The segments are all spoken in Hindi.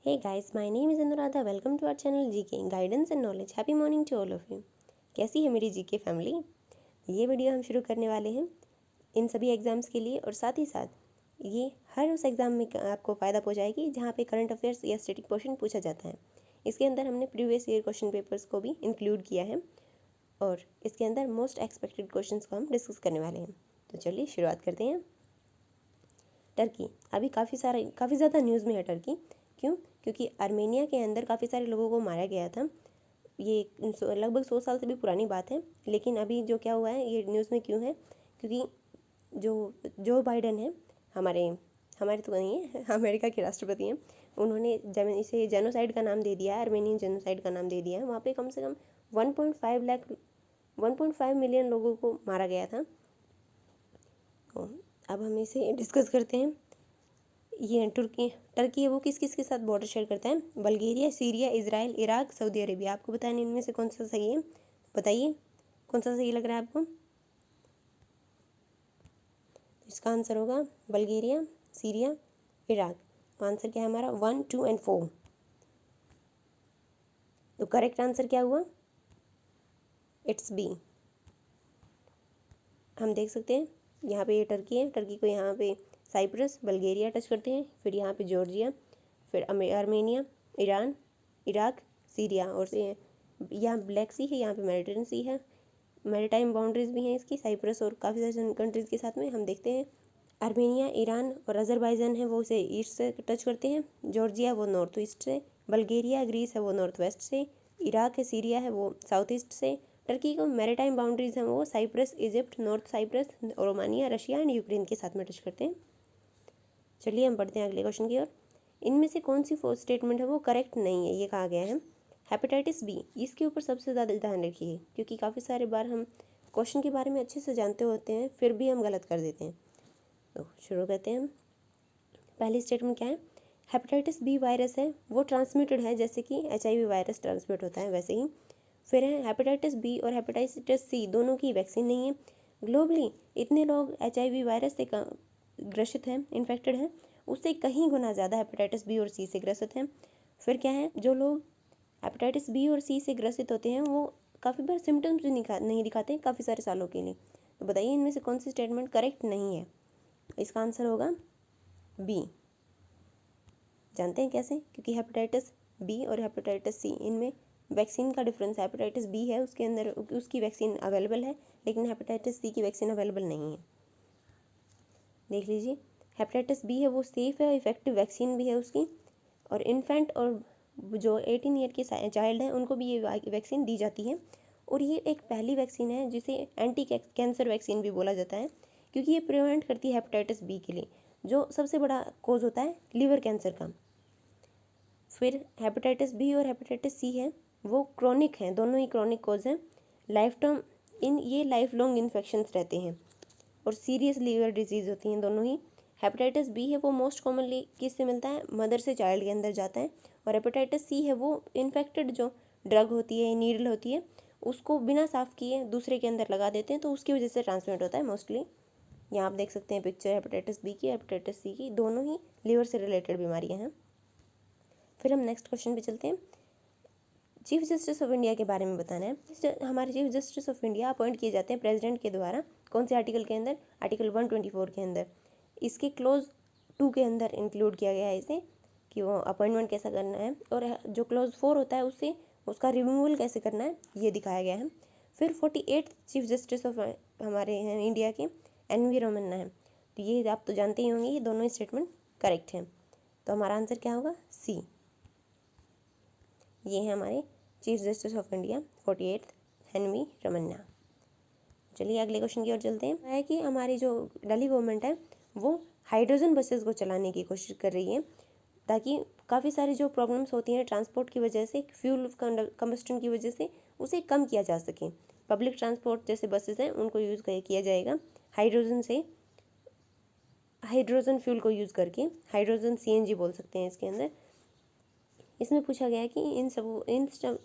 Hey guys, my name is Anuradha. Welcome to our channel GK Guidance and Knowledge. Happy morning to all of you. कैसी है मेरी GK फैमिली? ये वीडियो हम शुरू करने वाले हैं इन सभी एग्ज़ाम्स के लिए और साथ ही साथ ये हर उस एग्ज़ाम में आपको फ़ायदा पहुंचाएगी जहाँ पे करंट अफेयर्स या स्टैटिक क्वेश्चन पूछा जाता है। इसके अंदर हमने प्रीवियस ईयर क्वेश्चन पेपर्स को भी इंक्लूड किया है और इसके अंदर मोस्ट एक्सपेक्टेड क्वेश्चन को हम डिस्कस करने वाले हैं। तो चलिए शुरुआत करते हैं। टर्की अभी काफ़ी ज़्यादा न्यूज़ में है टर्की। क्यों? क्योंकि आर्मेनिया के अंदर काफ़ी सारे लोगों को मारा गया था। ये लगभग 100 साल से भी पुरानी बात है, लेकिन अभी जो क्या हुआ है ये न्यूज़ में क्यों है? क्योंकि जो बाइडन है हमारे तो नहीं है, अमेरिका के राष्ट्रपति हैं, उन्होंने इसे जेनोसाइड का नाम दे दिया है, आर्मेनियन जेनोसाइड का नाम दे दिया है। वहाँ पे कम से कम 1.5 मिलियन लोगों को मारा गया था। तो अब हम इसे डिस्कस करते हैं। ये टर्की है वो किस किस के साथ बॉर्डर शेयर करता है? Bulgaria, Syria, Israel, Iraq, Saudi Arabia. आपको बताना इनमें से कौन सा सही है, बताइए कौन सा सही लग रहा है आपको? इसका आंसर होगा बल्गेरिया, सीरिया, इराक। तो आंसर क्या है हमारा? 1, 2 एंड 4। तो करेक्ट आंसर क्या हुआ? It's B. हम देख सकते हैं यहाँ पे ये टर्की है, टर्की को यहाँ पे साइप्रस, बल्गेरिया टच करते हैं, फिर यहाँ पे जॉर्जिया, फिर आर्मेनिया, ईरान, इराक, सीरिया और यहाँ ब्लैक सी है, यहाँ पे मेडिटेरियन सी है, मैरीटाइम बाउंड्रीज भी हैं इसकी साइप्रस और काफ़ी सारे कंट्रीज़ के साथ में। हम देखते हैं आर्मेनिया, ईरान और अजरबैजान है वो उसे ईस्ट से टच करते हैं, जॉर्जिया वो नॉर्थ ईस्ट से, बल्गेरिया ग्रीस है वो नॉर्थ वेस्ट से, इराक है सीरिया है वो साउथ ईस्ट से, टर्की को मैरीटाइम बाउंड्रीज हैं वो Cyprus, Egypt, north Cyprus, Romania, Russia and Ukraine के साथ में टच करते हैं। चलिए हम पढ़ते हैं अगले क्वेश्चन की ओर। इनमें से कौन सी फोर्थ स्टेटमेंट है वो करेक्ट नहीं है? ये कहा गया है हेपेटाइटिस बी। इसके ऊपर सबसे ज़्यादा ध्यान रखिए क्योंकि काफ़ी सारे बार हम क्वेश्चन के बारे में अच्छे से जानते होते हैं फिर भी हम गलत कर देते हैं। तो शुरू करते हैं हम। पहली स्टेटमेंट क्या है? हेपेटाइटिस बी वायरस है वो ट्रांसमिटेड है जैसे कि HIV वायरस ट्रांसमिट होता है वैसे ही। फिर है हेपेटाइटिस बी और हेपेटाइटिस सी दोनों की वैक्सीन नहीं है। ग्लोबली इतने लोग HIV वायरस से ग्रसित हैं, इन्फेक्टेड हैं, उससे कहीं गुना ज़्यादा हेपेटाइटिस बी और सी से ग्रसित हैं। फिर क्या है? जो लोग हेपेटाइटिस बी और सी से ग्रसित होते हैं वो काफ़ी बार सिम्टम्स भी नहीं दिखाते काफ़ी सारे सालों के लिए। तो बताइए इनमें से कौन सी स्टेटमेंट करेक्ट नहीं है? इसका आंसर होगा बी। जानते हैं कैसे? क्योंकि हेपेटाइटिस बी और हेपेटाइटिस सी इनमें वैक्सीन का डिफरेंस है। हेपेटाइटिस बी है उसके अंदर उसकी वैक्सीन अवेलेबल है, लेकिन हेपेटाइटिस सी की वैक्सीन अवेलेबल नहीं है। देख लीजिए, हेपेटाइटिस बी है वो सेफ़ है, इफेक्टिव वैक्सीन भी है उसकी, और इन्फेंट और जो 18 ईयर के चाइल्ड हैं उनको भी ये वैक्सीन दी जाती है। और ये एक पहली वैक्सीन है जिसे एंटी कैंसर वैक्सीन भी बोला जाता है क्योंकि ये प्रिवेंट करती है हेपेटाइटिस बी के लिए जो सबसे बड़ा कोज होता है लीवर कैंसर का। फिर हेपेटाइटिस बी और हेपेटाइटिस सी है वो क्रॉनिक हैं, दोनों ही क्रॉनिक कोज हैं, लाइफ टर्म ये लाइफ लॉन्ग इन्फेक्शंस रहते हैं और सीरियस लीवर डिजीज़ होती हैं दोनों ही। हेपेटाइटिस बी है वो मोस्ट कॉमनली किससे मिलता है? मदर से चाइल्ड के अंदर जाता है। और हेपेटाइटिस सी है वो इन्फेक्टेड जो ड्रग होती है, नीडल होती है, उसको बिना साफ़ किए दूसरे के अंदर लगा देते हैं तो उसकी वजह से ट्रांसमिट होता है मोस्टली। यहाँ आप देख सकते हैं पिक्चर हेपेटाइटिस बी की, हेपेटाइटिस सी की, दोनों ही लीवर से रिलेटेड बीमारियाँ हैं। फिर हम नेक्स्ट क्वेश्चन पे चलते हैं। चीफ जस्टिस ऑफ इंडिया के बारे में बताना है। हमारे chief justice of India appoint किए जाते हैं प्रेसिडेंट के द्वारा। कौन से आर्टिकल के अंदर? आर्टिकल 124 के अंदर। इसके क्लोज 2 के अंदर इंक्लूड किया गया है इसे कि वो अपॉइंटमेंट कैसा करना है, और जो क्लोज 4 होता है उससे उसका रिमूवल कैसे करना है ये दिखाया गया है। फिर 48 चीफ जस्टिस ऑफ हमारे हैं इंडिया के NV रमन्ना है। तो ये आप तो जानते ही होंगे, ये दोनों ही स्टेटमेंट करेक्ट हैं। तो हमारा आंसर क्या होगा? सी। ये है हमारे chief justice of India 48 NV Ramana. चलिए अगले क्वेश्चन की ओर चलते हैं। है कि हमारी जो दिल्ली गवर्नमेंट है वो हाइड्रोजन बसेस को चलाने की कोशिश कर रही है ताकि काफ़ी सारी जो प्रॉब्लम्स होती हैं ट्रांसपोर्ट की वजह से, फ्यूल कंबस्टन की वजह से, उसे कम किया जा सके। पब्लिक ट्रांसपोर्ट जैसे बसेस हैं उनको यूज़ किया जाएगा हाइड्रोजन फ्यूल को यूज़ करके, हाइड्रोजन CNG बोल सकते हैं इसके अंदर। इसमें पूछा गया है कि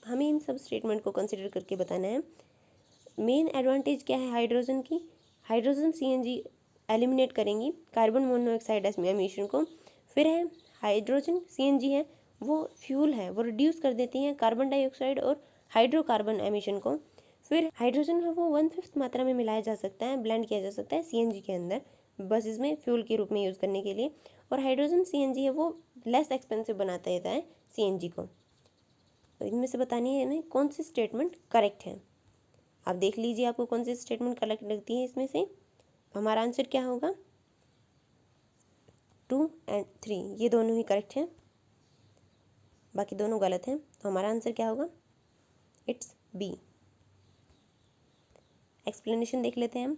हमें इन सब स्टेटमेंट को कंसिडर करके बताना है। मेन एडवांटेज क्या है हाइड्रोजन की? हाइड्रोजन CNG एलिमिनेट करेंगी कार्बन मोनोऑक्साइड एमिशन को। फिर है हाइड्रोजन CNG है वो फ्यूल है वो रिड्यूस कर देती हैं कार्बन डाइऑक्साइड और हाइड्रोकार्बन एमिशन को। फिर हाइड्रोजन है वो 1/5 मात्रा में मिलाया जा सकता है, ब्लेंड किया जा सकता है सीएनजी के अंदर, बस इसमें फ्यूल के रूप में यूज़ करने के लिए। और हाइड्रोजन सीएनजी है वो लेस एक्सपेंसिव बनाता है सीएनजी को। तो इनमें से बतानी है हमें कौन सी स्टेटमेंट करेक्ट है। आप देख लीजिए आपको कौन सी स्टेटमेंट करेक्ट लगती है इसमें से। हमारा आंसर क्या होगा, 2 और 3 ये दोनों ही करेक्ट हैं, बाकी दोनों गलत हैं। तो हमारा आंसर क्या होगा, इट्स बी। एक्सप्लेनेशन देख लेते हैं हम।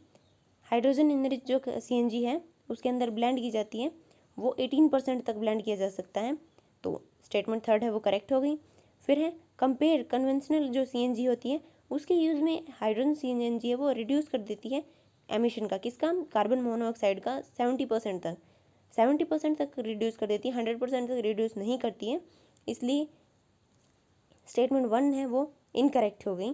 हाइड्रोजन इनरिच जो सीएनजी है उसके अंदर ब्लेंड की जाती है वो 18% तक ब्लेंड किया जा सकता है, तो स्टेटमेंट थर्ड है वो करेक्ट हो गई। फिर है कंपेयर कन्वेंशनल जो सीएनजी होती है उसके यूज़ में हाइड्रोजन सीएनजी है वो रिड्यूस कर देती है एमिशन का, किसका, कार्बन मोनोऑक्साइड का 70% तक, 70% तक रिड्यूस कर देती है, 100% तक रिड्यूस नहीं करती है, इसलिए स्टेटमेंट 1 है वो इनकरेक्ट हो गई।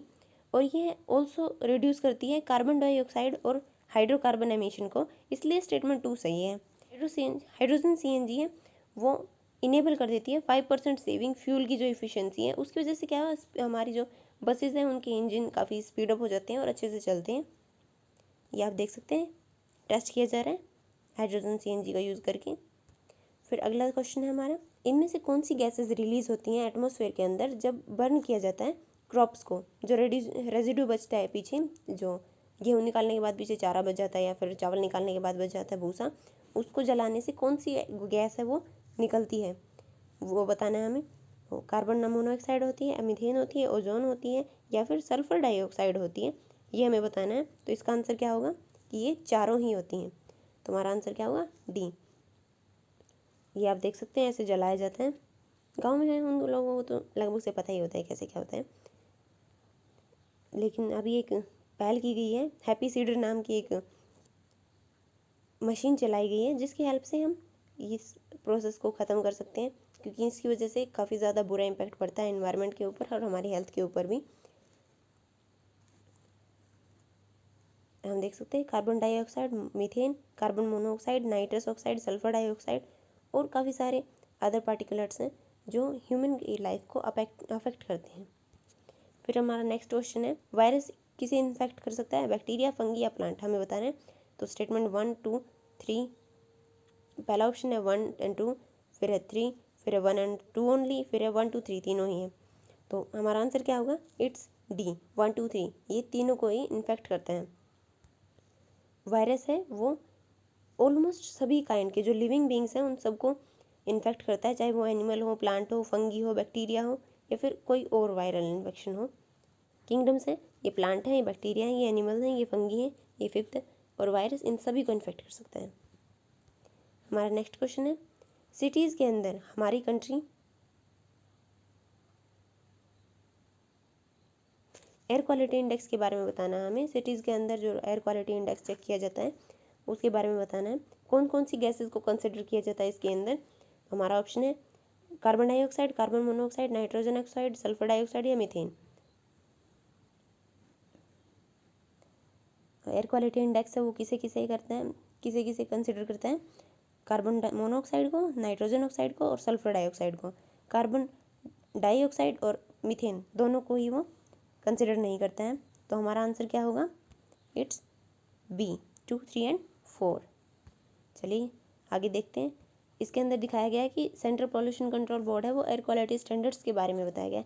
और ये ऑल्सो रिड्यूस करती है कार्बन डाइऑक्साइड और हाइड्रोकार्बन एमिशन को, इसलिए स्टेटमेंट 2 सही है। हाइड्रोजन सीएनजी है वो इनेबल कर देती है 5% सेविंग, फ्यूल की जो इफ़िशेंसी है उसकी वजह से क्या है, हमारी जो बसेज हैं उनके इंजन काफ़ी स्पीड अप हो जाते हैं और अच्छे से चलते हैं। ये आप देख सकते हैं टेस्ट किया जा रहा है हाइड्रोजन सीएनजी का यूज़ करके। फिर अगला क्वेश्चन है हमारा, इनमें से कौन सी गैसेस रिलीज होती हैं एटमॉस्फेयर के अंदर जब बर्न किया जाता है क्रॉप्स को, जो रेजिड्यू बचता है पीछे, जो गेहूँ निकालने के बाद पीछे चारा बच जाता है या फिर चावल निकालने के बाद बच जाता है भूसा, उसको जलाने से कौन सी गैस है वो निकलती है, वो बताना है हमें। कार्बन मोनोऑक्साइड होती है, मीथेन होती है, ओजोन होती है या फिर सल्फर डाइऑक्साइड होती है, ये हमें बताना है। तो इसका आंसर क्या होगा कि ये चारों ही होती हैं, तो हमारा आंसर क्या होगा, डी। ये आप देख सकते हैं ऐसे जलाया जाता है, गांव में है उन लोगों को तो लगभग से पता ही होता है कैसे क्या होता है। लेकिन अभी एक पहल की गई है, हैप्पी सीडर नाम की एक मशीन चलाई गई है जिसकी हेल्प से हम इस प्रोसेस को ख़त्म कर सकते हैं, क्योंकि इसकी वजह से काफ़ी ज़्यादा बुरा इम्पैक्ट पड़ता है एनवायरनमेंट के ऊपर और हमारी हेल्थ के ऊपर भी। हम देख सकते हैं carbon dioxide, methane, carbon monoxide, nitrous oxide, sulphur dioxide और काफ़ी सारे अदर पार्टिकुलेट्स हैं जो ह्यूमन की लाइफ को अफेक्ट करते हैं। फिर हमारा नेक्स्ट क्वेश्चन है, वायरस किसे इन्फेक्ट कर सकता है, बैक्टीरिया, फंगी या प्लांट, हमें बताना है। तो स्टेटमेंट 1, 2, 3, पहला ऑप्शन है 1 और 2, फिर है 3, फिर है 1 और 2 ओनली, फिर है 1, 2, 3 तीनों ही हैं। तो हमारा आंसर क्या होगा, इट्स डी, 1, 2, 3 ये तीनों को ही इन्फेक्ट करते हैं। वायरस है वो ऑलमोस्ट सभी काइंड के जो लिविंग बींग्स हैं उन सबको इन्फेक्ट करता है, चाहे वो एनिमल हो, प्लांट हो, फंगी हो, बैक्टीरिया हो या फिर कोई और वायरल इन्फेक्शन हो। किंगडम्स हैं, ये प्लांट हैं, ये बैक्टीरिया हैं, ये एनिमल हैं, ये फंगी हैं, ये फिफ्थ है, और वायरस इन सभी को इन्फेक्ट कर सकता है। हमारा नेक्स्ट क्वेश्चन है, सिटीज़ के अंदर हमारी कंट्री एयर क्वालिटी इंडेक्स के बारे में बताना है हमें। सिटीज़ के अंदर जो एयर क्वालिटी इंडेक्स चेक किया जाता है उसके बारे में बताना है। कौन कौन सी गैसेस को कंसिडर किया जाता है इसके अंदर। हमारा ऑप्शन है carbon dioxide, carbon monoxide, nitrogen oxide, sulphur dioxide या मीथेन। एयर क्वालिटी इंडेक्स है वो किसे किसे करता है, किसे किसे कंसिडर करता है, कार्बन मोनोऑक्साइड को, नाइट्रोजन ऑक्साइड को और सल्फर डाइऑक्साइड को। कार्बन डाइऑक्साइड और मीथेन दोनों को ही वो कंसिडर नहीं करता है। तो हमारा आंसर क्या होगा, इट्स बी, 2, 3 और 4। चलिए आगे देखते हैं। इसके अंदर दिखाया गया है कि सेंट्रल पॉल्यूशन कंट्रोल बोर्ड है वो एयर क्वालिटी स्टैंडर्ड्स के बारे में बताया गया है।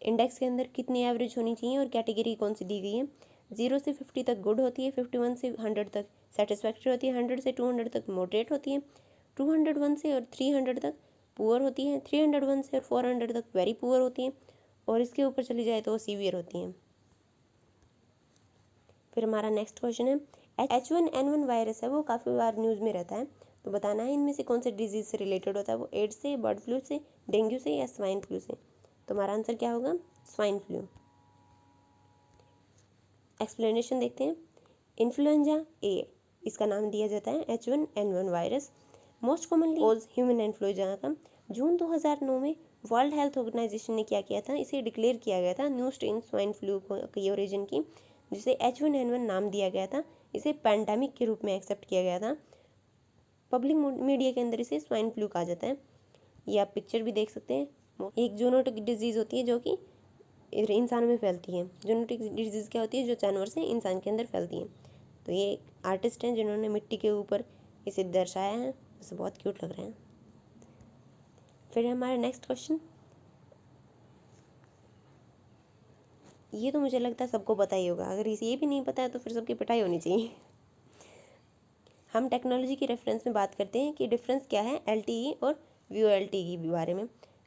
इंडेक्स के अंदर कितनी एवरेज होनी चाहिए और कैटेगरी कौन सी दी गई है। 0 से 50 तक गुड होती है, 51 से 100 तक सेटिस्फैक्ट्री होती है, 100 से 200 तक मॉडरेट होती है, 201 से और 300 तक पुअर होती है, 301 से और 400 तक वेरी पुअर होती है, और इसके ऊपर चली जाए तो वो सीवियर होती हैं। फिर हमारा नेक्स्ट क्वेश्चन है, H1N1 वायरस है वो काफ़ी बार न्यूज़ में रहता है, तो बताना है इनमें से कौन से डिजीज़ से रिलेटेड होता है, वो एड्स से, बर्ड फ्लू से, डेंगू से या स्वाइन फ्लू से। तो हमारा आंसर क्या होगा, स्वाइन फ्लू। एक्सप्लेनेशन देखते हैं। इन्फ्लुएंजा ए इसका नाम दिया जाता है H1N1 virus, most commonly cause human influenza का। जून 2009 में वर्ल्ड हेल्थ ऑर्गेनाइजेशन ने क्या किया था, इसे डिक्लेयर किया गया था न्यू स्ट्रेन स्वाइन फ्लू की ओरिजिन की, जिसे H1N1 नाम दिया गया था। इसे पैंडेमिक के रूप में एक्सेप्ट किया गया था। पब्लिक मीडिया के अंदर इसे स्वाइन फ्लू कहा जाता है। ये आप पिक्चर भी देख सकते हैं। एक जूनोटिक डिजीज़ होती है जो कि इंसानों में फैलती है। जूनोटिक डिजीज़ क्या होती है? जो जानवर से इंसान के अंदर फैलती है। तो ये आर्टिस्ट हैं जिन्होंने मिट्टी के ऊपर इसे दर्शाया है, इसे बहुत क्यूट लग रहे हैं। फिर हमारा नेक्स्ट क्वेश्चन, ये तो मुझे लगता है सबको पता ही होगा, अगर इसे ये भी नहीं पता है तो फिर सबकी पिटाई होनी चाहिए। हम टेक्नोलॉजी के रेफरेंस में बात करते हैं कि डिफरेंस क्या है LTE और VoLTE के बारे में।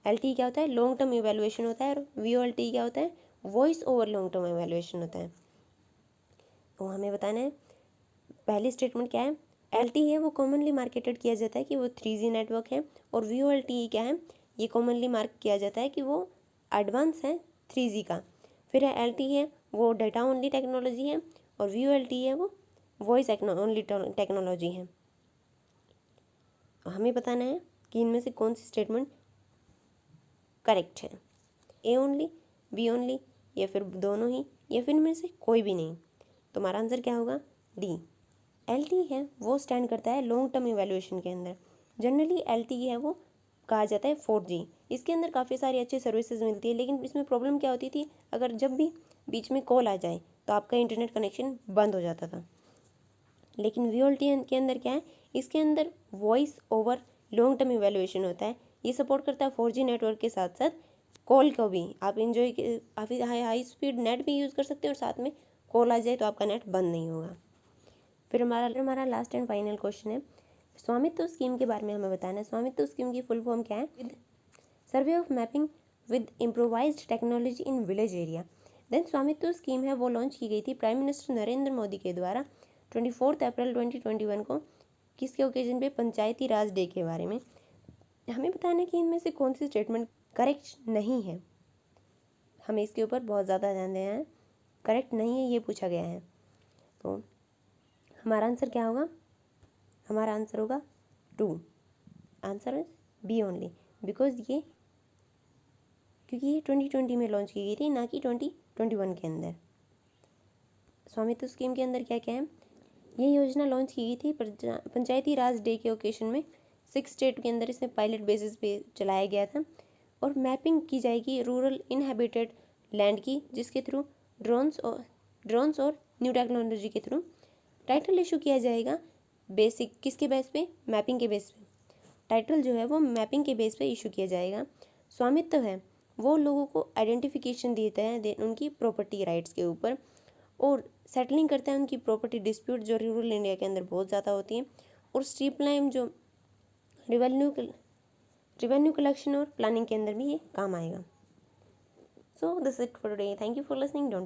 LTE क्या होता है? लॉन्ग टर्म इवैल्यूएशन होता है, और VoLTE क्या होता है? Voice over long term evaluation होता है। तो हमें बताना है पहली स्टेटमेंट क्या है? LTE है वो कॉमनली मार्केटेड किया जाता है कि वो 3G नेटवर्क है, और VoLTE क्या है? ये कॉमनली मार्क किया जाता है कि वो एडवांस है 3G का। फिर है LTE है वो डाटा ओनली टेक्नोलॉजी है, और VoLTE है वो वॉइस ओनली टेक्नोलॉजी है। हमें बताना है कि इनमें से कौन सी स्टेटमेंट करेक्ट है, A ओनली, B ओनली, या फिर दोनों ही, या फिर इनमें से कोई भी नहीं। तो हमारा आंसर क्या होगा? D। LTE है वो स्टैंड करता है लॉन्ग टर्म इवैल्यूएशन के अंदर। जनरली LTE है वो कहा जाता है 4G। इसके अंदर काफ़ी सारी अच्छी सर्विसेज मिलती है, लेकिन इसमें प्रॉब्लम क्या होती थी? अगर जब भी बीच में कॉल आ जाए तो आपका इंटरनेट कनेक्शन बंद हो जाता था। लेकिन VoLTE के अंदर क्या है? इसके अंदर voice over long term evaluation होता है। ये सपोर्ट करता है 4G नेटवर्क के साथ साथ कॉल को भी। आप इंजॉय काफ़ी हाई स्पीड नेट भी यूज़ कर सकते हैं, और साथ में कॉल आ जाए तो आपका नेट बंद नहीं होगा। फिर हमारा लास्ट एंड फाइनल क्वेश्चन है, स्वामित्व स्कीम के बारे में हमें बताना है। स्वामित्व स्कीम की फुल फॉर्म क्या है? Survey of mapping with improvised technology in village area. Then Svamitva scheme है वो लॉन्च की गई थी प्राइम मिनिस्टर नरेंद्र मोदी के द्वारा 24 अप्रैल 2021 को। किसके ओकेजन पे? पंचायती राज डे के बारे में। हमें बताना है कि इनमें से कौन सी स्टेटमेंट करेक्ट नहीं है। हमें इसके ऊपर बहुत ज़्यादा ध्यान देना है, करेक्ट नहीं है ये पूछा गया है। तो हमारा आंसर क्या होगा? हमारा आंसर होगा 2। Answer is B only, because ये क्योंकि ये 2020 में लॉन्च की गई थी, ना कि 2021 के अंदर। स्वामित्व स्कीम के अंदर क्या क्या है? ये योजना लॉन्च की गई थी पंचायती राज डे के ओकेशन में। 6 स्टेट के अंदर इसे पायलट बेसिस पे चलाया गया था, और मैपिंग की जाएगी रूरल इनहेबिटेड लैंड की, जिसके थ्रू ड्रोन्स और न्यू टेक्नोलॉजी के थ्रू। टाइटल इशू किया जाएगा बेसिक किसके बेस पे? मैपिंग के बेस पे। टाइटल जो है वो मैपिंग के बेस पे इशू किया जाएगा। स्वामित्व है वो लोगों को आइडेंटिफिकेशन देता है उनकी प्रॉपर्टी राइट्स के ऊपर, और सेटलिंग करता है उनकी प्रॉपर्टी डिस्प्यूट जो रूरल इंडिया के अंदर बहुत ज़्यादा होती हैं, और स्ट्रीमलाइन जो रिवेन्यू कलेक्शन और प्लानिंग के अंदर भी ये काम आएगा। So this it for today. Thank you for listening. Don't